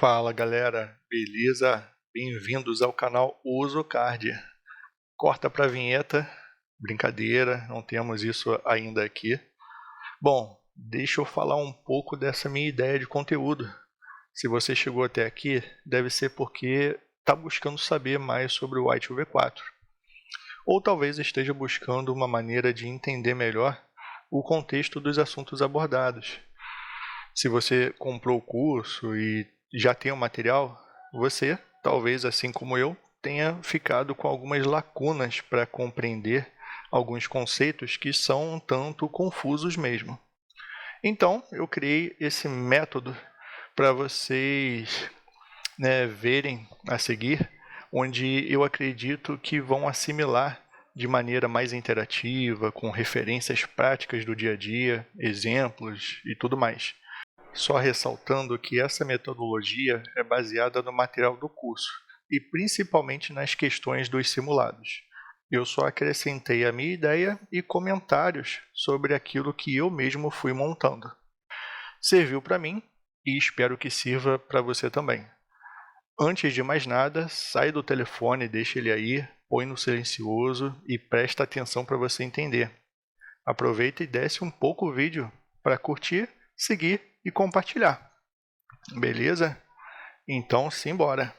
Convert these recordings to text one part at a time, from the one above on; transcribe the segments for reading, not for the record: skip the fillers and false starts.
Fala galera, beleza? Bem-vindos ao canal UsoCard. Corta pra vinheta, brincadeira, não temos isso ainda aqui. Bom, deixa eu falar um pouco dessa minha ideia de conteúdo. Se você chegou até aqui, deve ser porque está buscando saber mais sobre o White UV4. Ou talvez esteja buscando uma maneira de entender melhor o contexto dos assuntos abordados. Se você comprou o curso e já tem o material, você, talvez assim como eu, tenha ficado com algumas lacunas para compreender alguns conceitos que são um tanto confusos mesmo. Então, eu criei esse método para vocês verem a seguir, onde eu acredito que vão assimilar de maneira mais interativa, com referências práticas do dia a dia, exemplos e tudo mais. Só ressaltando que essa metodologia é baseada no material do curso e principalmente nas questões dos simulados. Eu só acrescentei a minha ideia e comentários sobre aquilo que eu mesmo fui montando. Serviu para mim e espero que sirva para você também. Antes de mais nada, sai do telefone, deixa ele aí, põe no silencioso e presta atenção para você entender. Aproveita e desce um pouco o vídeo para curtir, seguir e compartilhar. Beleza? Então, simbora!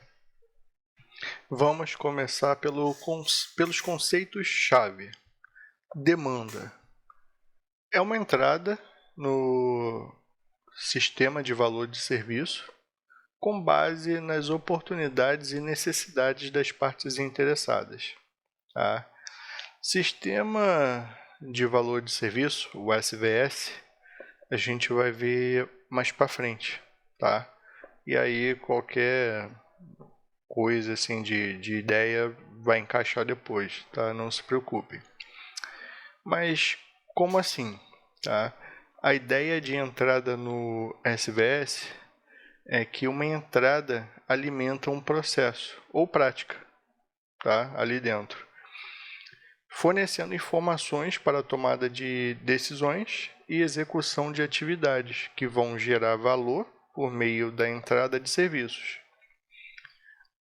Vamos começar pelos conceitos-chave. Demanda. É uma entrada no sistema de valor de serviço com base nas oportunidades e necessidades das partes interessadas. Tá? Sistema de valor de serviço, o SVS, a gente vai ver mais para frente, tá? E aí qualquer coisa assim de ideia vai encaixar depois, tá? Não se preocupe. Mas como assim, tá? A ideia de entrada no SVS é que uma entrada alimenta um processo ou prática, tá? Ali dentro, fornecendo informações para a tomada de decisões e execução de atividades que vão gerar valor por meio da entrada de serviços.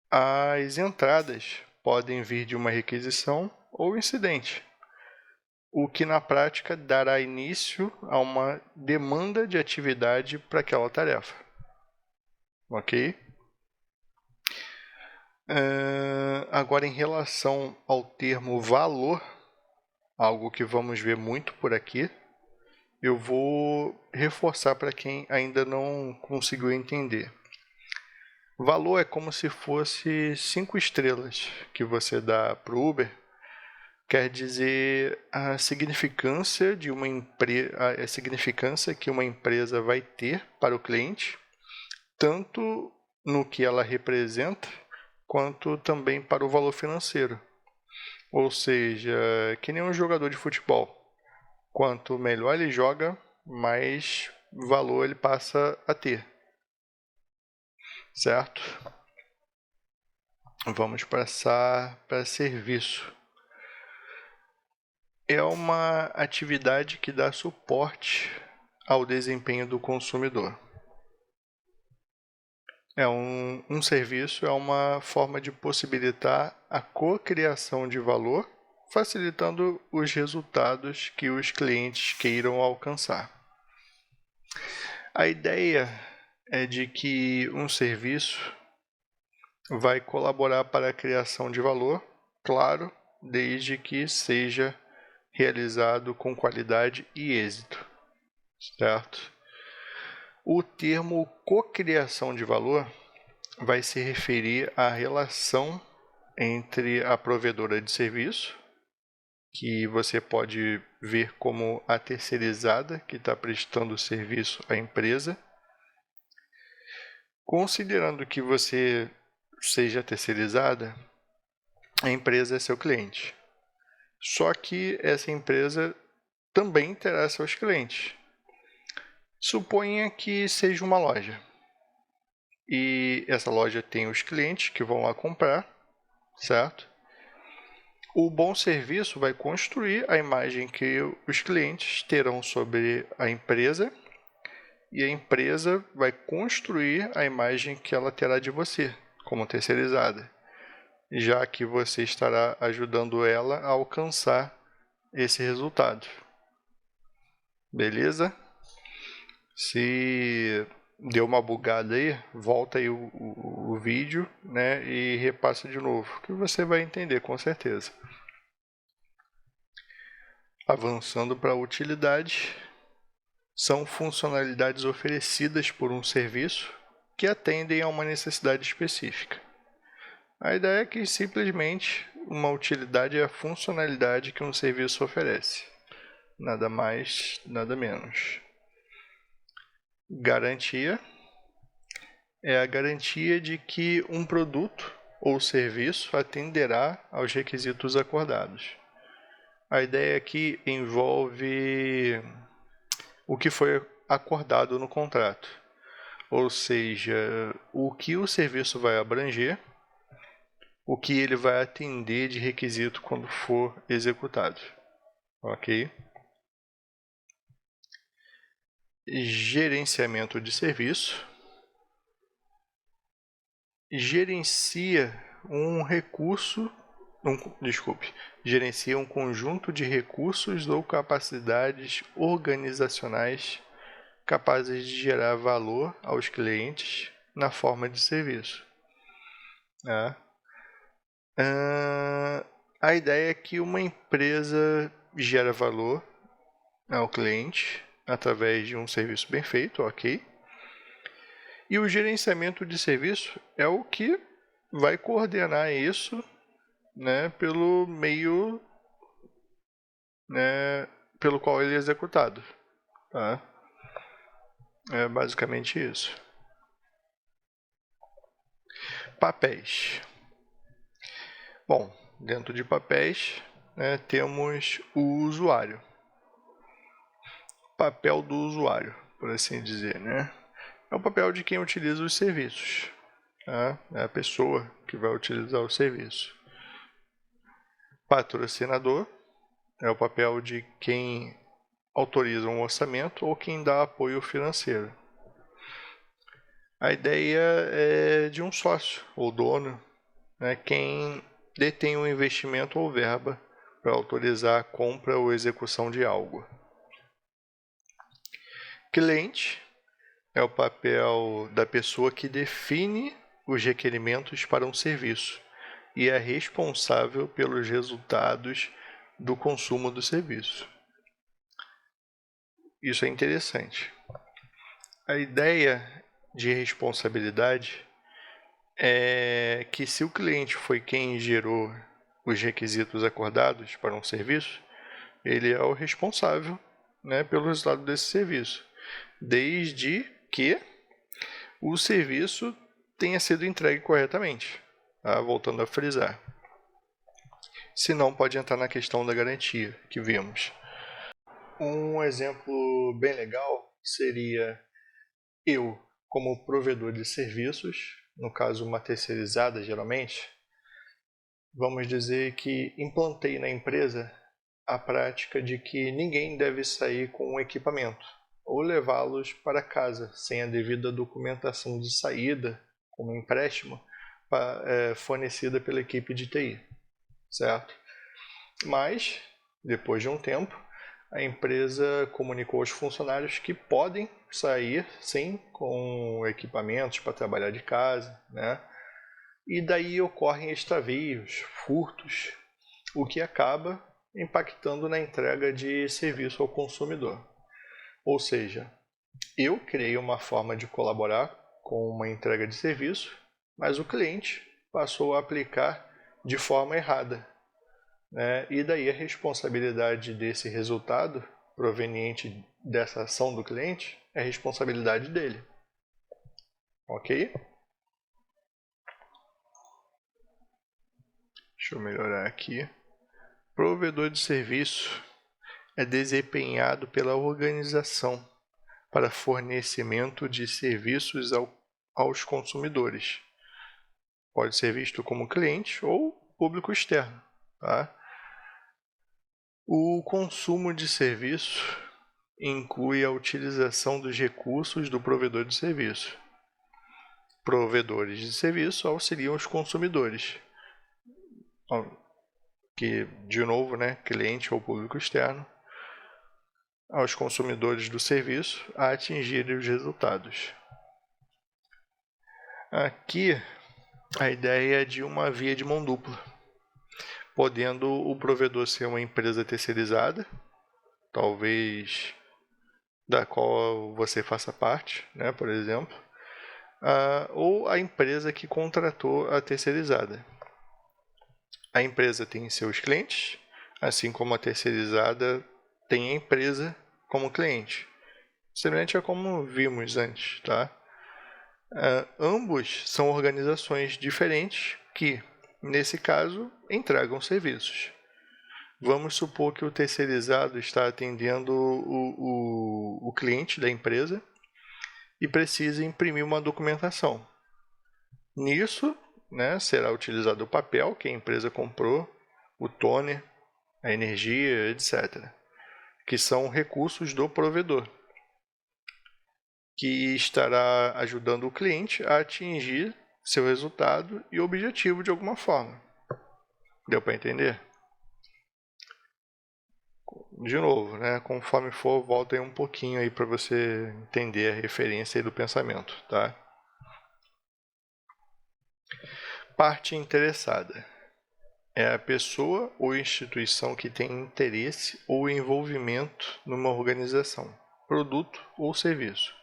As entradas podem vir de uma requisição ou incidente, o que na prática dará início a uma demanda de atividade para aquela tarefa. Ok? Agora, em relação ao termo valor, algo que vamos ver muito por aqui, eu vou reforçar para quem ainda não conseguiu entender. Valor é como se fosse 5 estrelas que você dá para o Uber. Quer dizer a significância a significância que uma empresa vai ter para o cliente, tanto no que ela representa, quanto também para o valor financeiro. Ou seja, que nem um jogador de futebol. Quanto melhor ele joga, mais valor ele passa a ter. Certo? Vamos passar para serviço. É uma atividade que dá suporte ao desempenho do consumidor. Um serviço é uma forma de possibilitar a cocriação de valor, facilitando os resultados que os clientes queiram alcançar. A ideia é de que um serviço vai colaborar para a criação de valor, claro, desde que seja realizado com qualidade e êxito, certo? O termo cocriação de valor vai se referir à relação entre a provedora de serviço, que você pode ver como a terceirizada que está prestando serviço à empresa. Considerando que você seja terceirizada, a empresa é seu cliente. Só que essa empresa também terá seus clientes. Suponha que seja uma loja. E essa loja tem os clientes que vão lá comprar, certo? O bom serviço vai construir a imagem que os clientes terão sobre a empresa e a empresa vai construir a imagem que ela terá de você, como terceirizada, já que você estará ajudando ela a alcançar esse resultado. Beleza? Se deu uma bugada aí, volta aí o vídeo, né, e repassa de novo, que você vai entender com certeza. Avançando para a utilidade, são funcionalidades oferecidas por um serviço que atendem a uma necessidade específica. A ideia é que simplesmente uma utilidade é a funcionalidade que um serviço oferece. Nada mais, nada menos. Garantia é a garantia de que um produto ou serviço atenderá aos requisitos acordados. A ideia aqui envolve o que foi acordado no contrato, ou seja, o que o serviço vai abranger, o que ele vai atender de requisito quando for executado. Ok? Gerenciamento de serviço. Gerencia um conjunto de recursos ou capacidades organizacionais capazes de gerar valor aos clientes na forma de serviço. A ideia é que uma empresa gera valor ao cliente através de um serviço bem feito, ok? E o gerenciamento de serviço é o que vai coordenar isso, né, pelo meio, né, pelo qual ele é executado. Tá? É basicamente isso. Papéis. Bom, dentro de papéis, né, temos o usuário. Papel do usuário, por assim dizer, né? É o papel de quem utiliza os serviços. Tá? É a pessoa que vai utilizar o serviço. Patrocinador é o papel de quem autoriza um orçamento ou quem dá apoio financeiro. A ideia é de um sócio ou dono, né, quem detém um investimento ou verba para autorizar a compra ou execução de algo. Cliente é o papel da pessoa que define os requerimentos para um serviço e é responsável pelos resultados do consumo do serviço. Isso é interessante. A ideia de responsabilidade é que se o cliente foi quem gerou os requisitos acordados para um serviço, ele é o responsável, né, pelo resultado desse serviço, desde que o serviço tenha sido entregue corretamente. Tá? Voltando a frisar. Se não, pode entrar na questão da garantia que vimos. Um exemplo bem legal seria eu, como provedor de serviços, no caso uma terceirizada geralmente, vamos dizer que implantei na empresa a prática de que ninguém deve sair com um equipamento ou levá-los para casa sem a devida documentação de saída, como empréstimo, fornecida pela equipe de TI, certo? Mas, depois de um tempo, a empresa comunicou aos funcionários que podem sair, sim, com equipamentos para trabalhar de casa, né? E daí ocorrem extravios, furtos, o que acaba impactando na entrega de serviço ao consumidor. Ou seja, eu criei uma forma de colaborar com uma entrega de serviço, mas o cliente passou a aplicar de forma errada. E daí a responsabilidade desse resultado proveniente dessa ação do cliente é responsabilidade dele. Ok? Deixa eu melhorar aqui. Provedor de serviço é desempenhado pela organização para fornecimento de serviços aos consumidores. Pode ser visto como cliente ou público externo. Tá? O consumo de serviço inclui a utilização dos recursos do provedor de serviço. Provedores de serviço auxiliam os consumidores, que, de novo, né, cliente ou público externo, aos consumidores do serviço a atingirem os resultados. Aqui, a ideia é de uma via de mão dupla, podendo o provedor ser uma empresa terceirizada, talvez da qual você faça parte, né, por exemplo, ou a empresa que contratou a terceirizada. A empresa tem seus clientes, assim como a terceirizada tem a empresa como cliente. Semelhante a como vimos antes, tá? Ambos são organizações diferentes que, nesse caso, entregam serviços. Vamos supor que o terceirizado está atendendo o cliente da empresa e precisa imprimir uma documentação. Nisso, né, será utilizado o papel que a empresa comprou, o toner, a energia, etc., que são recursos do provedor, que estará ajudando o cliente a atingir seu resultado e objetivo de alguma forma. Deu para entender? De novo, né, conforme for, volta aí um pouquinho aí para você entender a referência aí do pensamento, tá? Parte interessada é a pessoa ou instituição que tem interesse ou envolvimento numa organização, produto ou serviço.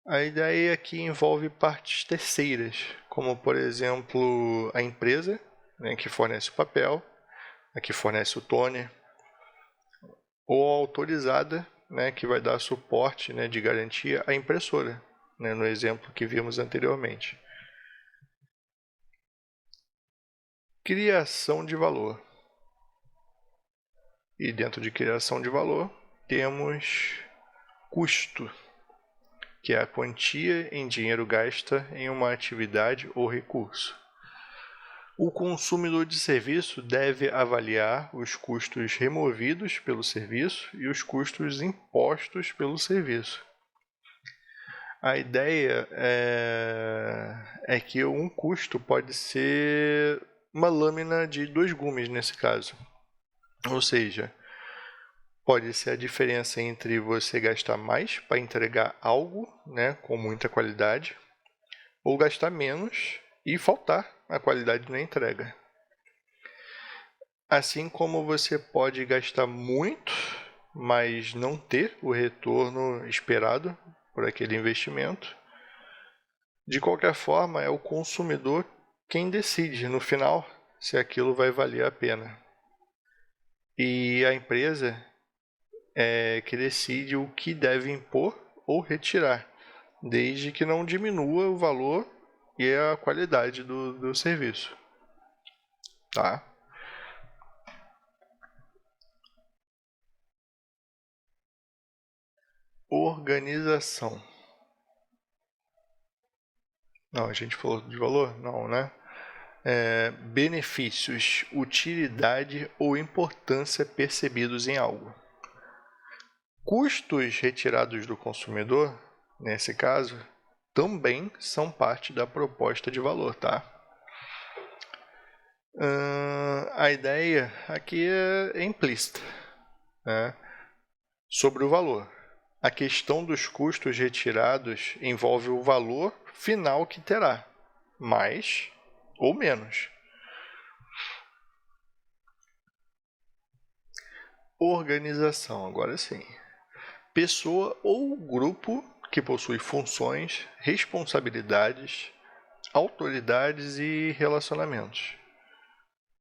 A ideia aqui envolve partes terceiras, como por exemplo a empresa, né, que fornece o papel, a que fornece o toner, ou a autorizada, né, que vai dar suporte, né, de garantia à impressora, né, no exemplo que vimos anteriormente. Criação de valor. E dentro de criação de valor temos custo, que é a quantia em dinheiro gasta em uma atividade ou recurso. O consumidor de serviço deve avaliar os custos removidos pelo serviço e os custos impostos pelo serviço. A ideia é que um custo pode ser uma lâmina de 2 gumes nesse caso. Ou seja, pode ser a diferença entre você gastar mais para entregar algo, né, com muita qualidade, ou gastar menos e faltar a qualidade na entrega. Assim como você pode gastar muito, mas não ter o retorno esperado por aquele investimento. De qualquer forma, é o consumidor quem decide, no final, se aquilo vai valer a pena. E a empresa é que decide o que deve impor ou retirar, desde que não diminua o valor e a qualidade do serviço. Tá? Organização. Não, a gente falou de valor? Não, né? Benefícios, utilidade ou importância percebidos em algo. Custos retirados do consumidor, nesse caso, também são parte da proposta de valor, tá? A ideia aqui é implícita, né? Sobre o valor. A questão dos custos retirados envolve o valor final que terá, mais ou menos. Organização, agora sim. Pessoa ou grupo que possui funções, responsabilidades, autoridades e relacionamentos.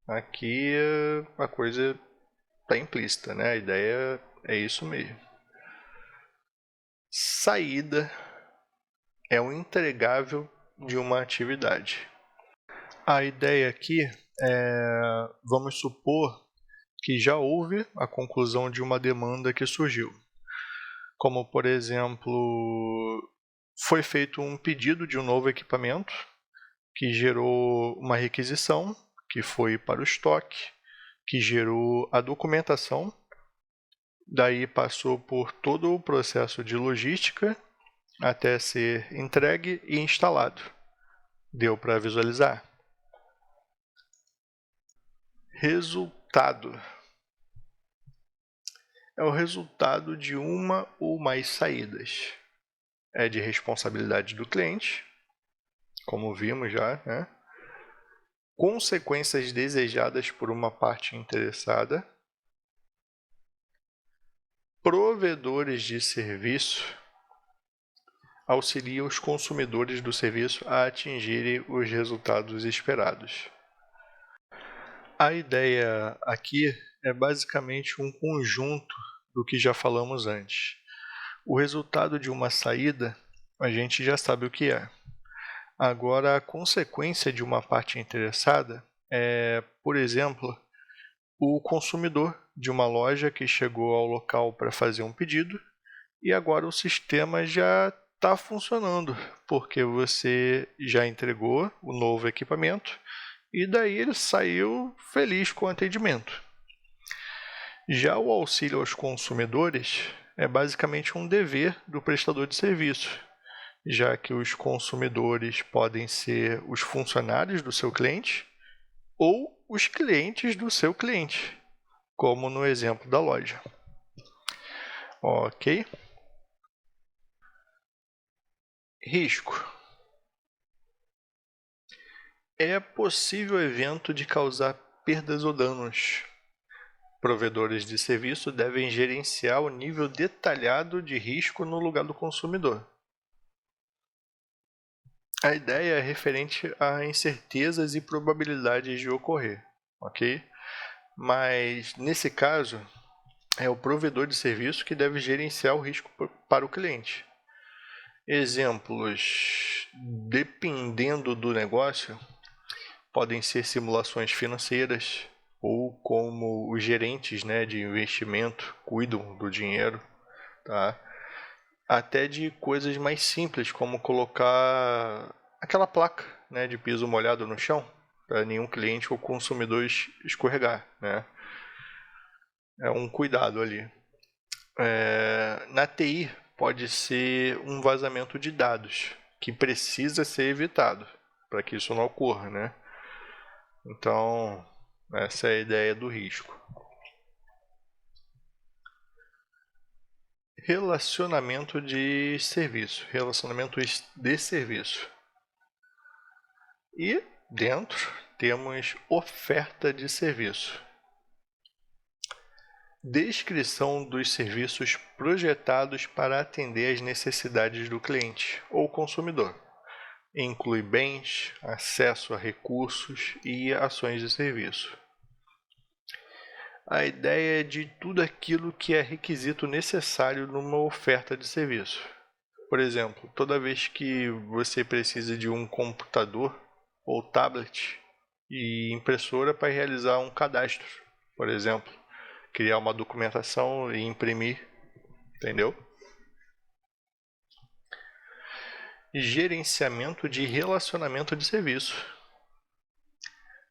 Aqui a coisa está implícita, né? A ideia é isso mesmo. Saída é um entregável de uma atividade. A ideia aqui é, vamos supor que já houve a conclusão de uma demanda que surgiu. Como, por exemplo, foi feito um pedido de um novo equipamento que gerou uma requisição, que foi para o estoque, que gerou a documentação daí passou por todo o processo de logística até ser entregue e instalado. Deu para visualizar? Resultado é o resultado de uma ou mais saídas. É de responsabilidade do cliente, como vimos já, né? Consequências desejadas por uma parte interessada, provedores de serviço auxiliam os consumidores do serviço a atingirem os resultados esperados. A ideia aqui é basicamente um conjunto do que já falamos antes. O resultado de uma saída, a gente já sabe o que é. Agora, a consequência de uma parte interessada é, por exemplo, o consumidor de uma loja que chegou ao local para fazer um pedido e agora o sistema já está funcionando, porque você já entregou o novo equipamento e daí ele saiu feliz com o atendimento. Já o auxílio aos consumidores é basicamente um dever do prestador de serviço, já que os consumidores podem ser os funcionários do seu cliente ou os clientes do seu cliente, como no exemplo da loja. Ok? Risco. É possível evento de causar perdas ou danos. Provedores de serviço devem gerenciar o nível detalhado de risco no lugar do consumidor. A ideia é referente a incertezas e probabilidades de ocorrer, ok? Mas, nesse caso, é o provedor de serviço que deve gerenciar o risco para o cliente. Exemplos, dependendo do negócio, podem ser simulações financeiras ou como os gerentes, né, de investimento cuidam do dinheiro, tá? Até de coisas mais simples, como colocar aquela placa, né, de piso molhado no chão, para nenhum cliente ou consumidor escorregar, né? É um cuidado ali. Na TI, pode ser um vazamento de dados, que precisa ser evitado, para que isso não ocorra, né? Então, essa é a ideia do risco. Relacionamento de serviço. Relacionamentos de serviço. E dentro temos oferta de serviço. Descrição dos serviços projetados para atender às necessidades do cliente ou consumidor. Inclui bens, acesso a recursos e ações de serviço. A ideia é de tudo aquilo que é requisito necessário numa oferta de serviço. Por exemplo, toda vez que você precisa de um computador ou tablet e impressora para realizar um cadastro, por exemplo, criar uma documentação e imprimir, entendeu? Gerenciamento de relacionamento de serviço.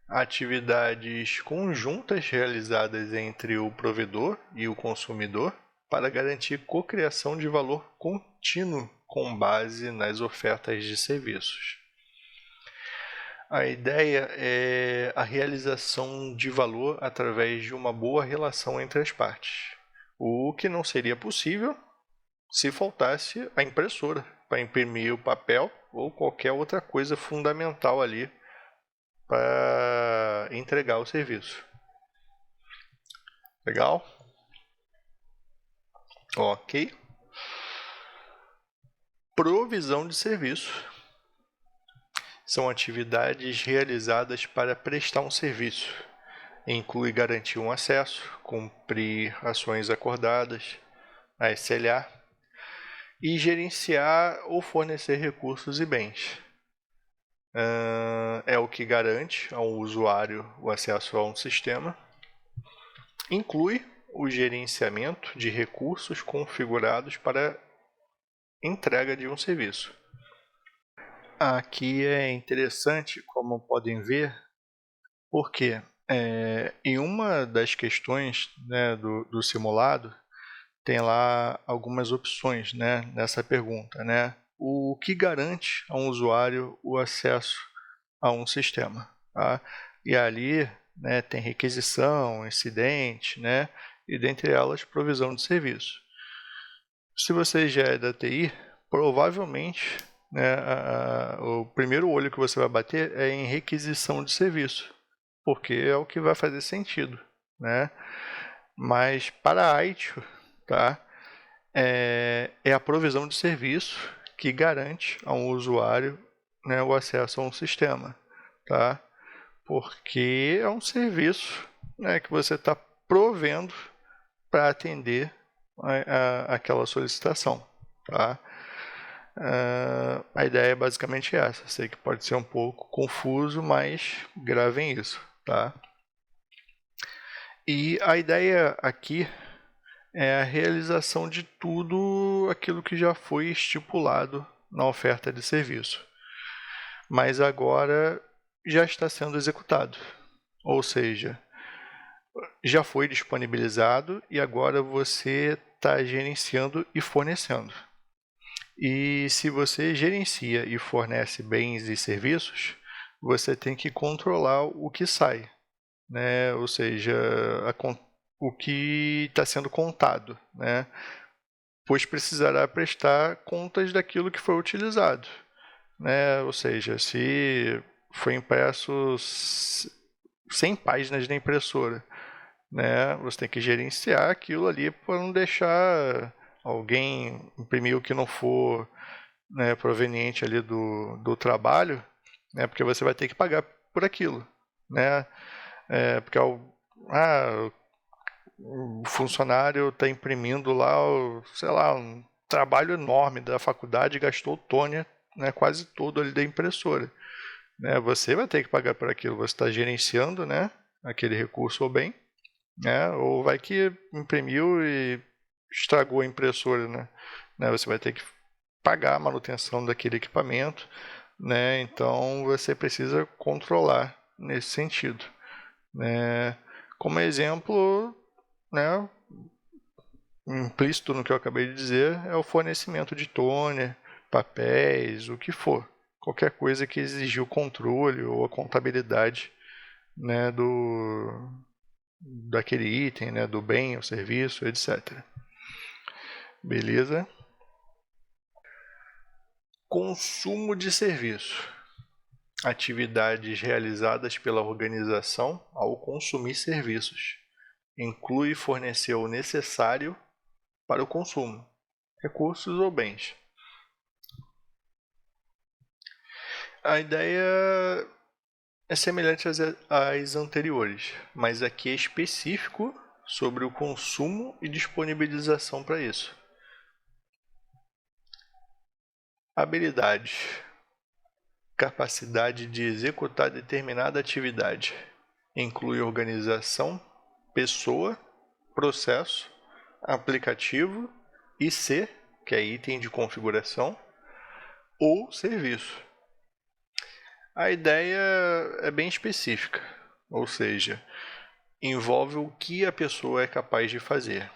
Atividades conjuntas realizadas entre o provedor e o consumidor para garantir cocriação de valor contínuo com base nas ofertas de serviços. A ideia é a realização de valor através de uma boa relação entre as partes, o que não seria possível se faltasse a impressora para imprimir o papel ou qualquer outra coisa fundamental ali para entregar o serviço. Legal? Ok. Provisão de serviço. São atividades realizadas para prestar um serviço. Inclui garantir um acesso, cumprir ações acordadas, a SLA, e gerenciar ou fornecer recursos e bens. É o que garante ao usuário o acesso a um sistema. Inclui o gerenciamento de recursos configurados para entrega de um serviço. Aqui é interessante, como podem ver, porque em uma das questões, né, do simulado, tem lá algumas opções, né, nessa pergunta, né? O que garante a um usuário o acesso a um sistema, tá? E ali, né, tem requisição, incidente, né, e dentre elas provisão de serviço. Se você já é da TI, provavelmente, né, o primeiro olho que você vai bater é em requisição de serviço, porque é o que vai fazer sentido, né? Mas para a ITIL, tá, é a provisão de serviço que garante a um usuário, né, o acesso a um sistema, tá? Porque é um serviço, né, que você está provendo para atender aquela solicitação, tá? A ideia é basicamente essa. Sei que pode ser um pouco confuso, mas gravem isso, tá? E a ideia aqui é a realização de tudo aquilo que já foi estipulado na oferta de serviço, mas agora já está sendo executado, ou seja, já foi disponibilizado e agora você está gerenciando e fornecendo. E se você gerencia e fornece bens e serviços, você tem que controlar o que sai, né? Ou seja, o que está sendo contado, né? Pois precisará prestar contas daquilo que foi utilizado, né? Ou seja, se foi impresso 100 páginas na impressora, né? Você tem que gerenciar aquilo ali para não deixar alguém imprimir o que não for, né, proveniente ali do trabalho, né? Porque você vai ter que pagar por aquilo, né? Porque o funcionário está imprimindo lá, sei lá, um trabalho enorme da faculdade, gastou o toner, né, quase todo ali da impressora, né? Você vai ter que pagar por aquilo, você está gerenciando, né, aquele recurso ou bem, né? Ou vai que imprimiu e estragou a impressora, né? Você vai ter que pagar a manutenção daquele equipamento, né? Então você precisa controlar nesse sentido, né? Como exemplo, né, implícito no que eu acabei de dizer é o fornecimento de toner, papéis, o que for, qualquer coisa que exigir o controle ou a contabilidade, né, daquele item, né, do bem ou serviço, etc. Beleza? Consumo de serviço. Atividades realizadas pela organização ao consumir serviços. Inclui fornecer o necessário para o consumo, recursos ou bens. A ideia é semelhante às anteriores, mas aqui é específico sobre o consumo e disponibilização para isso. Habilidades. Capacidade de executar determinada atividade. Inclui organização, pessoa, processo, aplicativo, IC, que é item de configuração, ou serviço. A ideia é bem específica, ou seja, envolve o que a pessoa é capaz de fazer,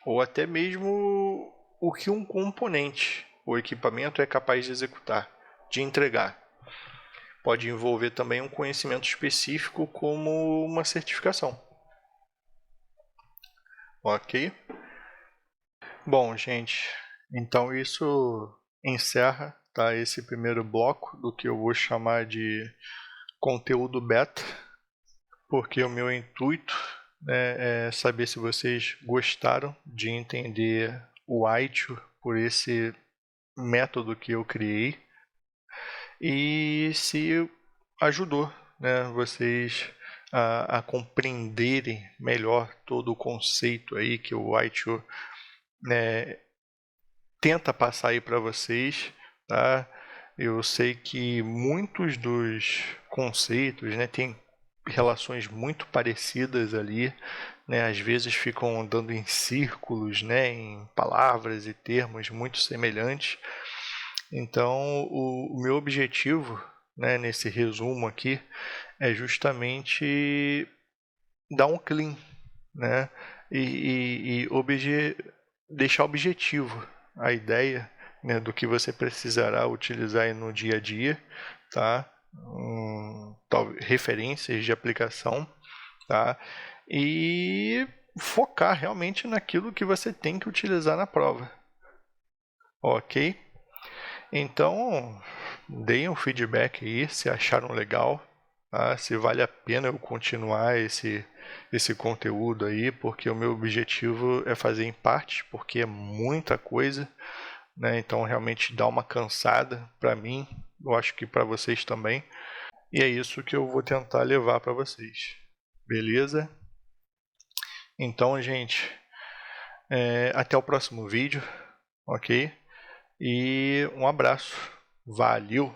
ou até mesmo o que um componente ou equipamento é capaz de executar, de entregar. Pode envolver também um conhecimento específico como uma certificação. Ok? Bom, gente, então isso encerra, tá, esse primeiro bloco do que eu vou chamar de conteúdo beta, porque o meu intuito, né, é saber se vocês gostaram de entender o ITIL por esse método que eu criei e se ajudou, né, vocês a compreenderem melhor todo o conceito aí que o ITIL, né, tenta passar aí para vocês, tá? Eu sei que muitos dos conceitos, né, têm relações muito parecidas ali, né? Às vezes ficam andando em círculos, né, em palavras e termos muito semelhantes. Então, o meu objetivo, né, nesse resumo aqui é justamente dar um clean, né? E deixar objetivo a ideia, né, do que você precisará utilizar aí no dia a dia, tá? Referências de aplicação, tá? E focar realmente naquilo que você tem que utilizar na prova, ok? Então, deem um feedback aí se acharam legal, tá? Se vale a pena eu continuar esse conteúdo aí, porque o meu objetivo é fazer em parte, porque é muita coisa, né? Então realmente dá uma cansada para mim, eu acho que para vocês também. E é isso que eu vou tentar levar para vocês. Beleza? Então, gente, até o próximo vídeo, ok? E um abraço. Valeu!